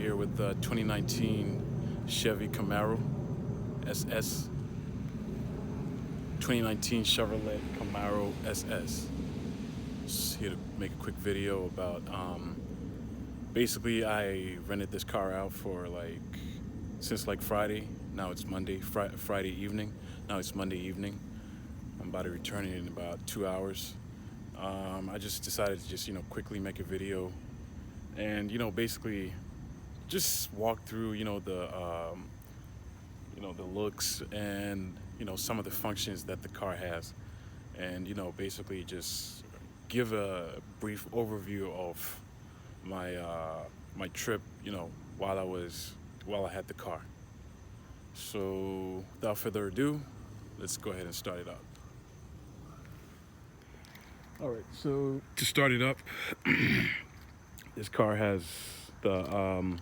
here with the 2019 Chevy Camaro SS. 2019 Chevrolet Camaro SS. Just here to make a quick video about, basically I rented this car out for since Friday. Now it's Monday, Friday evening. Now it's Monday evening. I'm about to return it in about 2 hours. I just decided to just, quickly make a video and, basically just walk through, the looks and, some of the functions that the car has. And, basically just give a brief overview of my my trip, while I had the car. So without further ado, let's go ahead and start it up. All right, so to start it up, this car has the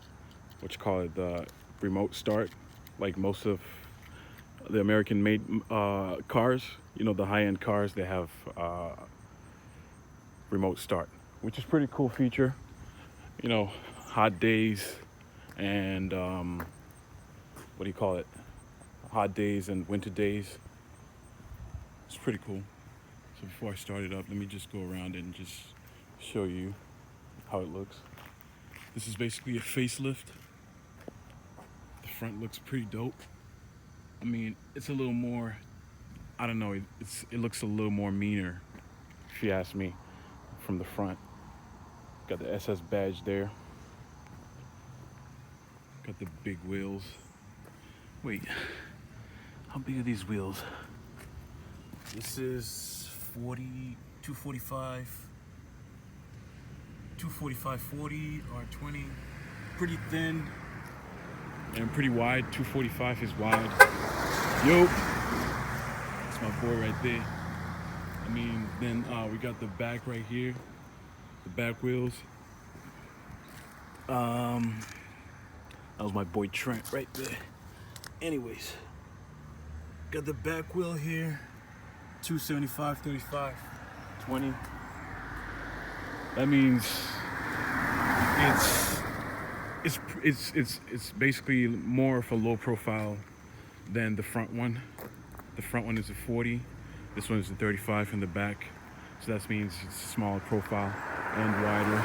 the remote start, like most of the American-made cars. The high-end cars, they have remote start, which is pretty cool feature. Hot days and hot days and winter days. It's pretty cool. So before I start it up, let me just go around and just show you how it looks. This is basically a facelift. The front looks pretty dope. I mean, it's a little more, I don't know, it looks a little more meaner, if you ask me, from the front. Got the SS badge there. Got the big wheels. Wait, how big are these wheels? This is 245 40 R20. Pretty thin and pretty wide. 245 is wide. Yo, that's my boy right there. I mean, then we got the back right here, the back wheels. That was my boy Trent right there. Anyways, got the back wheel here, 275 35 20. That means it's basically more of a low profile than the front one. The front one is a 40. This one is a 35 in the back. So that means it's a smaller profile and wider,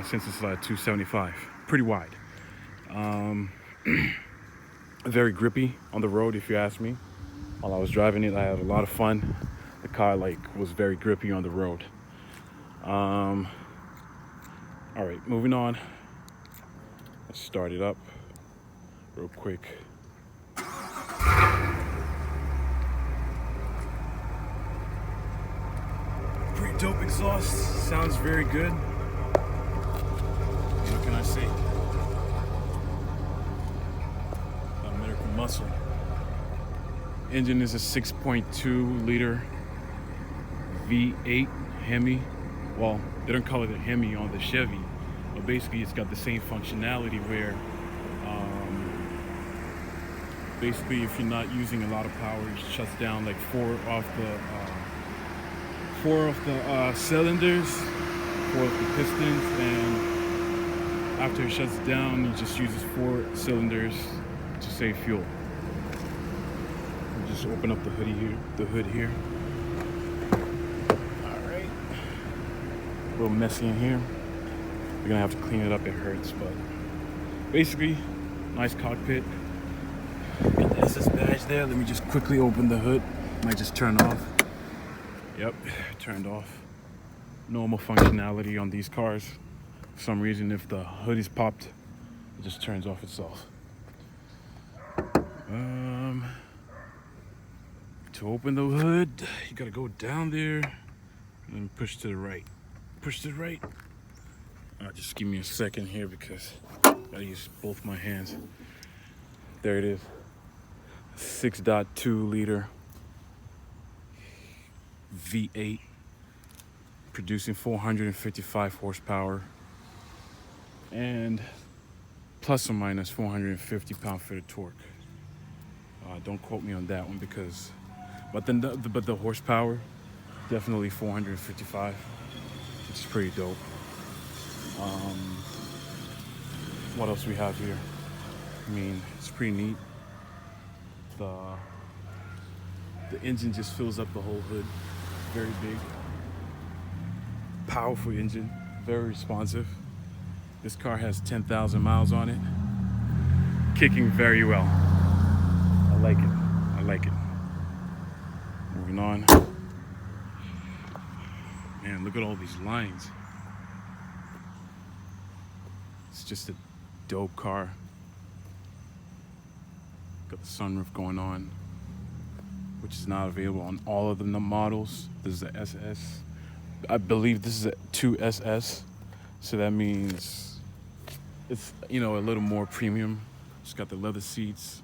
since it's 275. Pretty wide. Very grippy on the road, if you ask me. While I was driving it, I had a lot of fun. The car was very grippy on the road. All right, moving on. Let's start it up real quick. Pretty dope exhaust. Sounds very good. What can I say? American muscle. Engine is a 6.2 liter V8 Hemi. Well, they don't call it a Hemi on the Chevy, but basically it's got the same functionality where basically if you're not using a lot of power, it shuts down like four of the cylinders, 4 of the pistons, and after it shuts down, it just uses 4 cylinders to save fuel. We'll just open up the hood here. All right. A little messy in here. We're gonna have to clean it up. It hurts, but basically, nice cockpit. Got the SS badge there. Let me just quickly open the hood. Might just turn off. Yep, turned off. Normal functionality on these cars. For some reason, if the hood is popped, it just turns off itself. To open the hood, you gotta go down there and then push to the right. Push to the right. Just give me a second here because I gotta use both my hands. There it is. 6.2 liter V8 producing 455 horsepower and plus or minus 450 pound-feet of torque. Don't quote me on that one but the horsepower, definitely 455. It's pretty dope. what else we have here? I mean, it's pretty neat. The engine just fills up the whole hood. Very big, powerful engine, very responsive. This car has 10,000 miles on it. Kicking very well. I like it. I like it. Moving on. Man, look at all these lines. It's just a dope car. Got the sunroof going on, which is not available on all of the models. This is the SS. I believe this is a 2SS. So that means it's, you know, a little more premium. It's got the leather seats,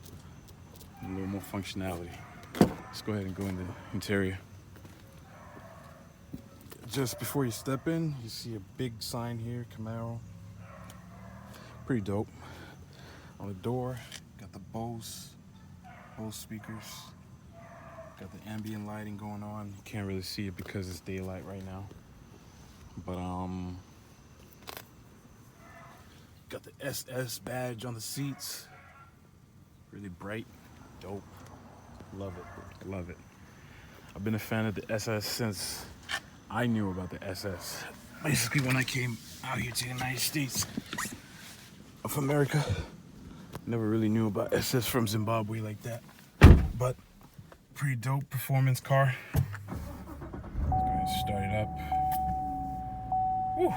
a little more functionality. Let's go ahead and go in the interior. Just before you step in, you see a big sign here, Camaro. Pretty dope. On the door, got the Bose speakers. Got the ambient lighting going on. You can't really see it because it's daylight right now. But got the SS badge on the seats. Really bright, dope. Love it, love it. I've been a fan of the SS since I knew about the SS. Basically when I came out here to the United States of America. Never really knew about SS from Zimbabwe like that. But pretty dope performance car. Let's go ahead and start it up. Whew.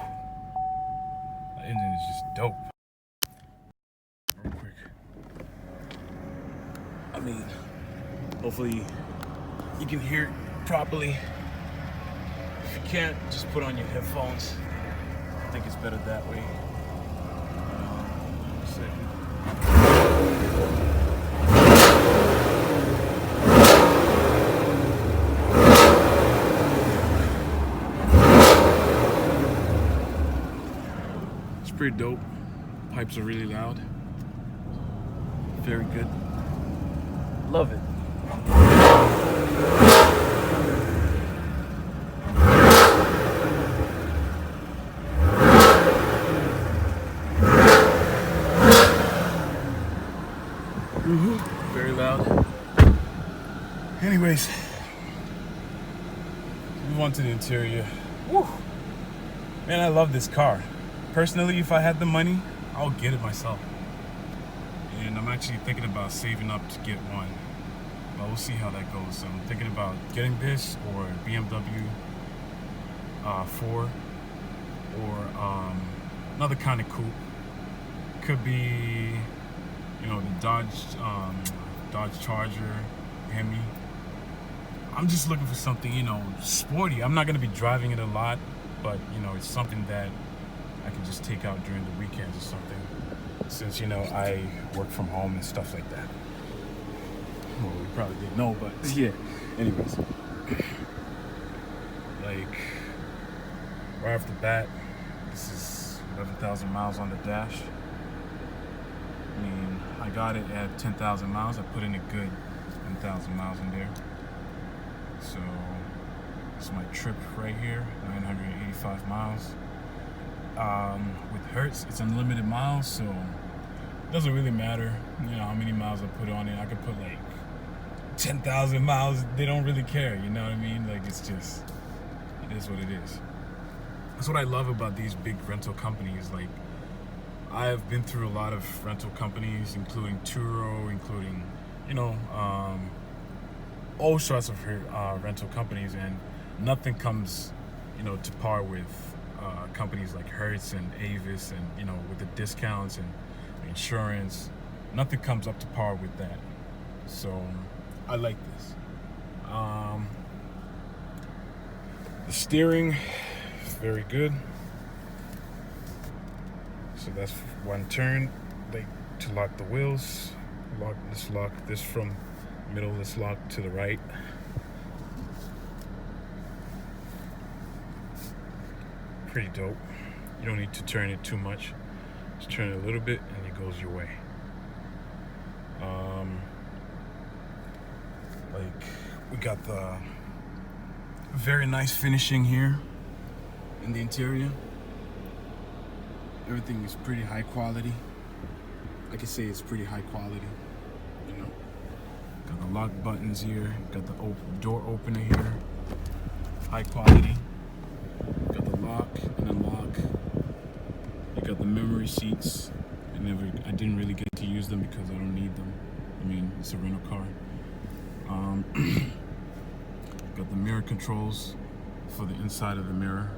The engine is just dope. Real quick. I mean, hopefully you can hear it properly. If you can't, just put on your headphones. I think it's better that way. It's pretty dope. Pipes are really loud. Very good. Love it. Very loud. Anyways, move on to the interior. Woo. Man, I love this car. Personally, if I had the money, I'll get it myself. And I'm actually thinking about saving up to get one. But we'll see how that goes. So I'm thinking about getting this or BMW 4 or another kind of coupe. Could be, you know, the Dodge Charger, Hemi. I'm just looking for something, you know, sporty. I'm not going to be driving it a lot, but, you know, it's something that I can just take out during the weekends or something. Since, you know, I work from home and stuff like that. Well, we probably didn't know, but yeah. Anyways. Like, right off the bat, this is 11,000 miles on the dash. I mean, I got it at 10,000 miles. I put in a good 10,000 miles in there. So, this is my trip right here, 985 miles. With Hertz, it's unlimited miles, so it doesn't really matter, you know, how many miles I put on it. I could put like 10,000 miles. They don't really care, you know what I mean? Like, it's just, it is what it is. That's what I love about these big rental companies. Like, I've been through a lot of rental companies, including Turo, including, you know, all sorts of rental companies, and nothing comes, you know, to par with companies like Hertz and Avis, and, you know, with the discounts and insurance. Nothing comes up to par with that. So I like this. The steering, very good. So that's one turn, like, to lock the wheels. Lock this from middle, let's lock to the right. Pretty dope. You don't need to turn it too much. Just turn it a little bit and it goes your way. Like, we got the very nice finishing here in the interior. Everything is pretty high quality. I can say it's pretty high quality, you know. Got the lock buttons here, got the door opener here, high quality. Got the lock and unlock. You got the memory seats. I didn't really get to use them because I don't need them. I mean, it's a rental car. Got the mirror controls for the inside of the mirror.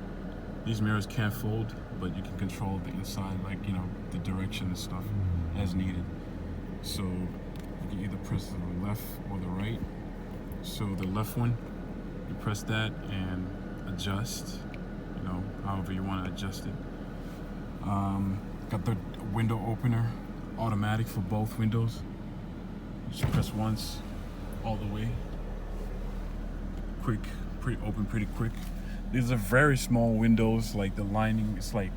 These mirrors can't fold, but you can control the inside, like, you know, the direction and stuff as needed. So you can either press the left or the right. So the left one, you press that and adjust, you know, however you want to adjust it. Got the window opener, automatic for both windows. You just press once, all the way. Quick, open pretty quick. These are very small windows, like the lining, it's like,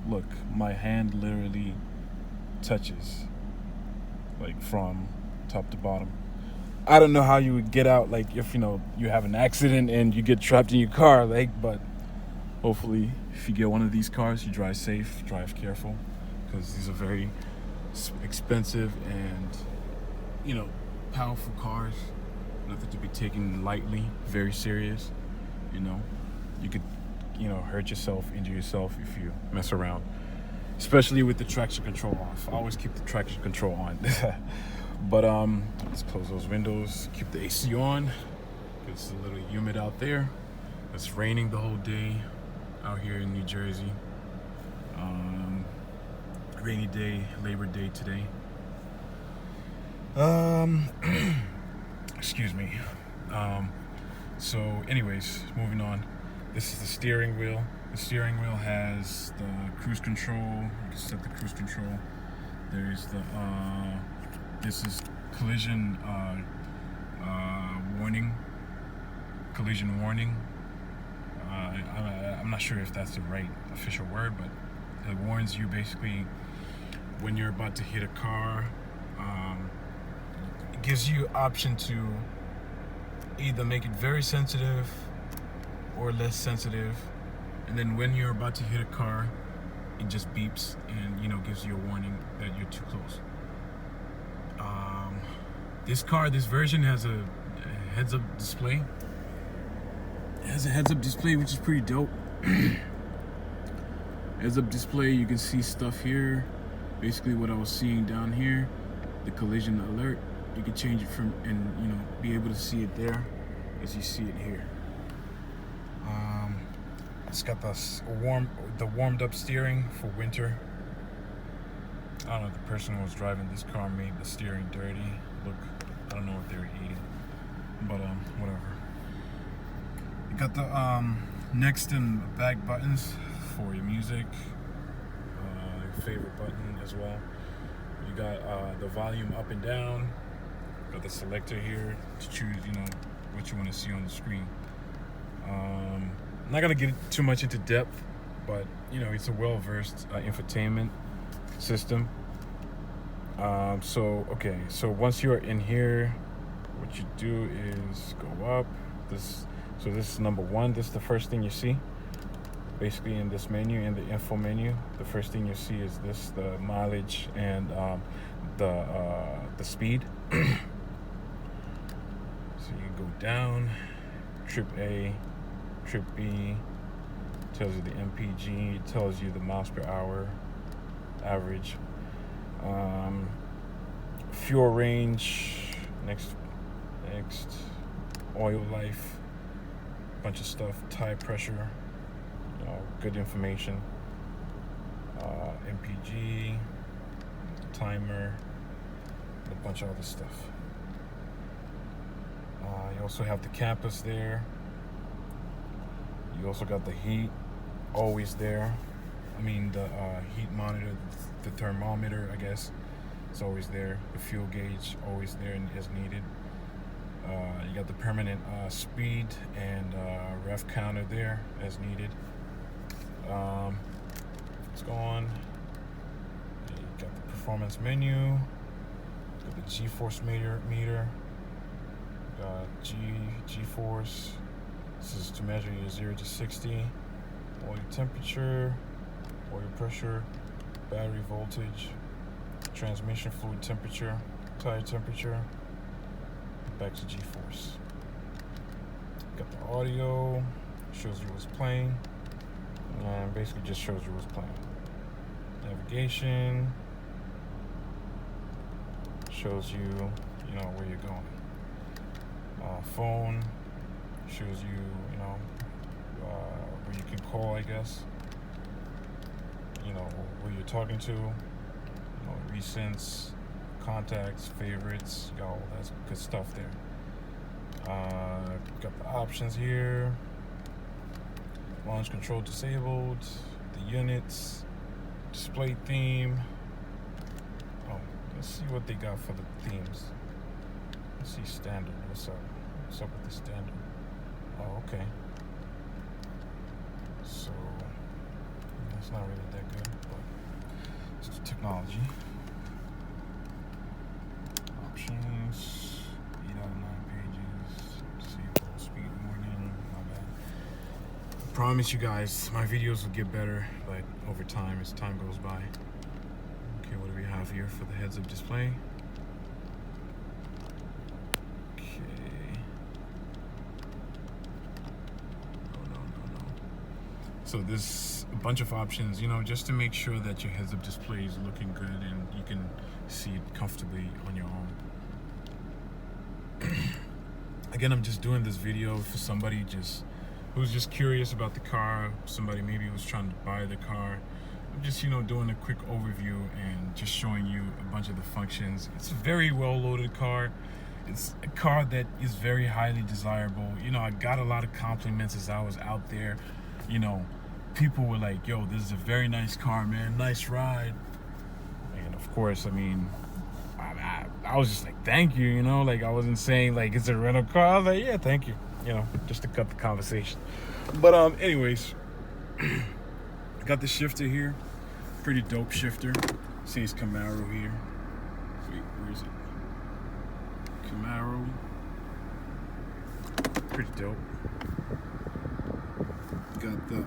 look, my hand literally touches, like from top to bottom. I don't know how you would get out, like if, you know, you have an accident and you get trapped in your car, like, but hopefully if you get one of these cars, you drive safe, drive careful, because these are very expensive and, you know, powerful cars. Nothing to be taken lightly, very serious, you know. You could, you know, hurt yourself, injure yourself if you mess around, especially with the traction control off. I always keep the traction control on. But let's close those windows, keep the AC on. It's a little humid out there. It's raining the whole day out here in New Jersey. Rainy day, Labor Day today. Excuse me. So anyways, moving on. This is the steering wheel. The steering wheel has the cruise control. You can set the cruise control. There's the this is collision warning. Collision warning. I'm not sure if that's the right official word, but it warns you basically when you're about to hit a car. It gives you option to either make it very sensitive or less sensitive, and then when you're about to hit a car, it just beeps and, you know, gives you a warning that you're too close. This version has a heads-up display. It has a heads-up display, which is pretty dope. Heads-up display, you can see stuff here. Basically what I was seeing down here, the collision alert. You can change it from, and, you know, be able to see it there as you see it here. It's got the warmed up steering for winter. I don't know, the person who was driving this car made the steering dirty. Look, I don't know what they were eating, but whatever. You got the next and back buttons for your music, your favorite button as well. You got the volume up and down. Got the selector here to choose, you know, what you want to see on the screen. I'm not gonna get too much into depth, but, you know, it's a well-versed infotainment system. So once you're in here, what you do is go up. This is number one. This is the first thing you see. Basically, in this menu, in the info menu, the first thing you see is this: the mileage and the speed. So you go down, trip A, trip B, tells you the MPG, tells you the miles per hour average, fuel range, next, oil life, bunch of stuff, tire pressure, you know, good information, MPG, timer, and a bunch of other stuff. You also have the campus there. You also got the heat, always there. I mean, the heat monitor, the thermometer, I guess, it's always there. The fuel gauge, always there and as needed. You got the permanent speed and ref counter there as needed. Let's go on. You got the performance menu. Got the G-force meter. Got G-force. This is to measure your 0 to 60. Oil temperature, oil pressure, battery voltage, transmission fluid temperature, tire temperature, back to G-force. Got the audio, shows you what's playing, and basically just shows you what's playing. Navigation shows you, where you're going. Phone shows you, where you can call, I guess. Who you're talking to. Recents, contacts, favorites. Got all that good stuff there. Got the options here. Launch control disabled. The units. Display theme. Oh, let's see what they got for the themes. Let's see standard. What's up? What's up with the standard? Oh, okay. So that's not really that good, but it's just technology. Options. 8 out of 9 pages. Disable speed warning. My bad. I promise you guys, my videos will get better, but over time, as time goes by. Okay, what do we have here for the heads-up display? So there's a bunch of options, just to make sure that your heads-up display is looking good and you can see it comfortably on your own. Again, I'm just doing this video for somebody who's just curious about the car. Somebody maybe was trying to buy the car. I'm just, doing a quick overview and just showing you a bunch of the functions. It's a very well-loaded car. It's a car that is very highly desirable. I got a lot of compliments as I was out there. People were like, yo, this is a very nice car, man. Nice ride. And of course, I was just like, thank you, like I wasn't saying like it's a rental car. I was like, yeah, thank you, just to cut the conversation. But anyways, I got the shifter here. Pretty dope shifter. It says Camaro here. Wait, where is it? Camaro. Pretty dope. Got the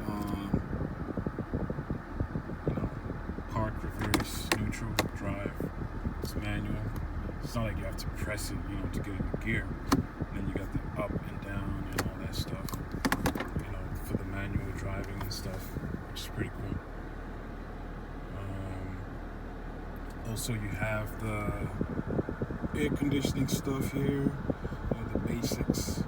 park, reverse, neutral, drive. It's manual. It's not like you have to press it, to get in the gear. And then you got the up and down and all that stuff, for the manual driving and stuff, which is pretty cool. Also, you have the air conditioning stuff here, the basics.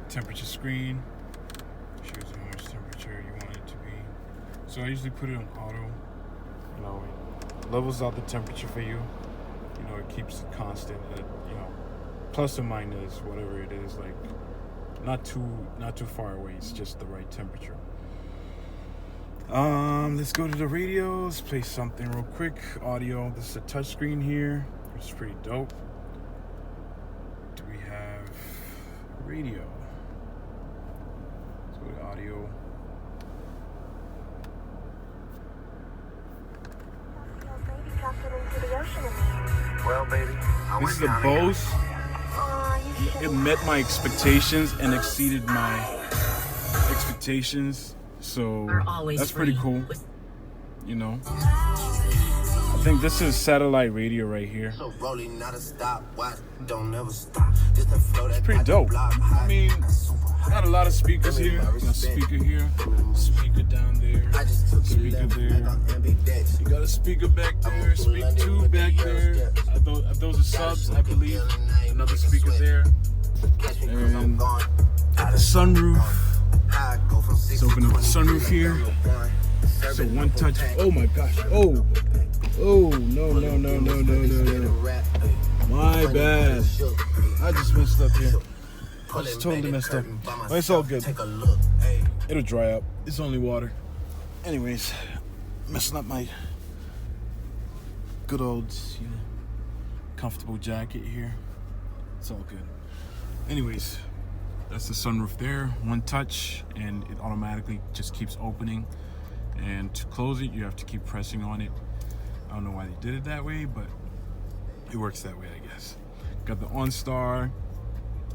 Temperature screen shows you how much temperature you want it to be. So I usually put it on auto. It levels out the temperature for you. It keeps it constant at plus or minus whatever it is, like not too far away. It's just the right temperature. Let's go to the radio. Let's play something real quick. Audio. This is a touch screen here, which is pretty dope. Do we have radio? Audio. Well, baby, this is a Bose. It met my expectations and exceeded my expectations, so that's pretty cool. I think this is satellite radio right here. It's pretty dope. Got a lot of speakers here. Got a speaker here, speaker down there, speaker there. You got a speaker back there, speaker 2 back there. Those are subs, I believe. Another speaker there. And the sunroof. Let's open up the sunroof here. So one touch. Oh my gosh. Oh, no. My bad. I just messed up here. I just totally messed up. But it's all good. It'll dry up. It's only water. Anyways, messing up my good old, comfortable jacket here. It's all good. Anyways, that's the sunroof there. One touch, and it automatically just keeps opening. And to close it, you have to keep pressing on it. I don't know why they did it that way, but it works that way, I guess. Got the OnStar.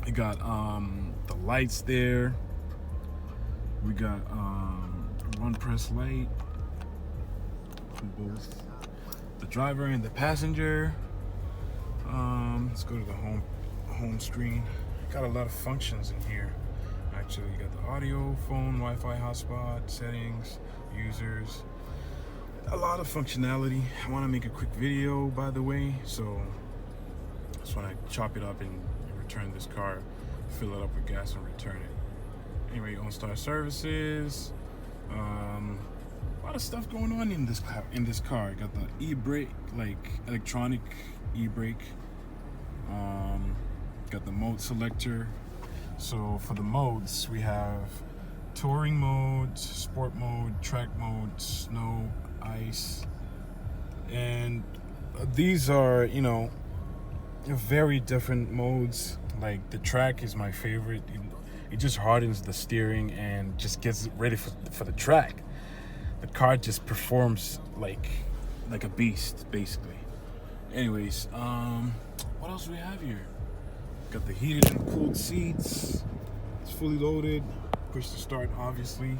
You got the lights there. We got one press light for both the driver and the passenger. Let's go to the home screen. Got a lot of functions in here. Actually, you got the audio, phone, Wi-Fi hotspot, settings, users. A lot of functionality. I want to make a quick video, by the way, so I just want to chop it up and return this car, fill it up with gas and return it. Anyway, OnStar services. A lot of stuff going on in this car. Got the e-brake, like electronic e-brake. Got the mode selector. So for the modes, we have touring mode, sport mode, track mode, snow, ice, and these are, you know, very different modes. Like the track is my favorite. It just hardens the steering and just gets it ready for the track. The car just performs like a beast, basically. Anyways, what else do we have here? Got the heated and cooled seats. It's fully loaded. Push to start, obviously.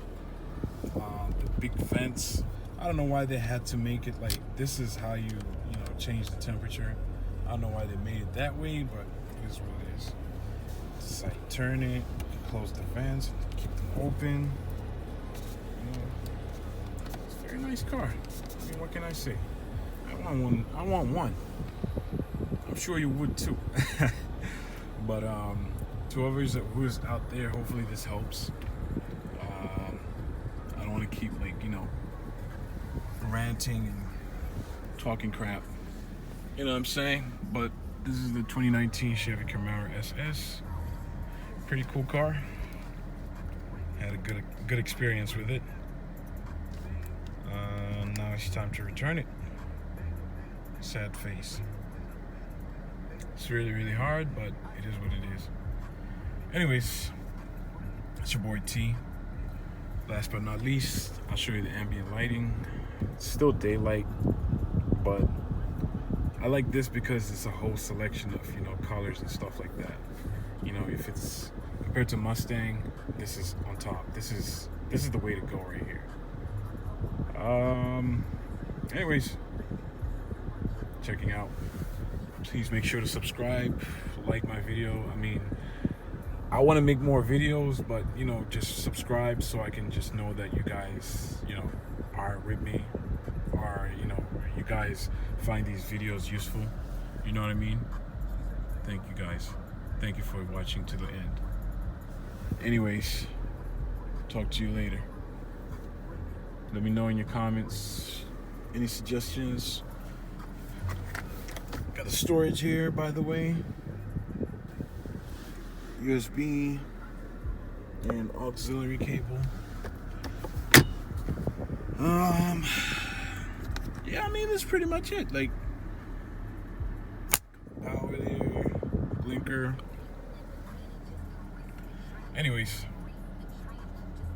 The big vents. I don't know why they had to make it like this is how you change the temperature. I don't know why they made it that way, but it is what it is. Just like turn it, close the vents, keep them open. It's a very nice car. I mean, what can I say? I want one. I'm sure you would too. But to others who's out there, hopefully this helps. I don't want to keep ranting and talking crap. You know what I'm saying? But this is the 2019 Chevy Camaro SS. Pretty cool car. Had a good experience with it. Now it's time to return it. Sad face. It's really hard, but it is what it is. Anyways, it's your boy T. Last but not least, I'll show you the ambient lighting. It's still daylight, but I like this because it's a whole selection of colors and stuff like that. If it's compared to Mustang, this is on top. This is the way to go right here. Anyways, checking out. Please make sure to subscribe, like my video. I mean, I want to make more videos, but just subscribe so I can just know that you guys are with me, or you guys find these videos useful. You know what I mean? Thank you guys. Thank you for watching to the end. Anyways, talk to you later. Let me know in your comments any suggestions. Got the storage here, by the way. USB and auxiliary cable. Yeah, I mean, that's pretty much it. Like, power there, blinker. Anyways,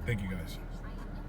thank you guys.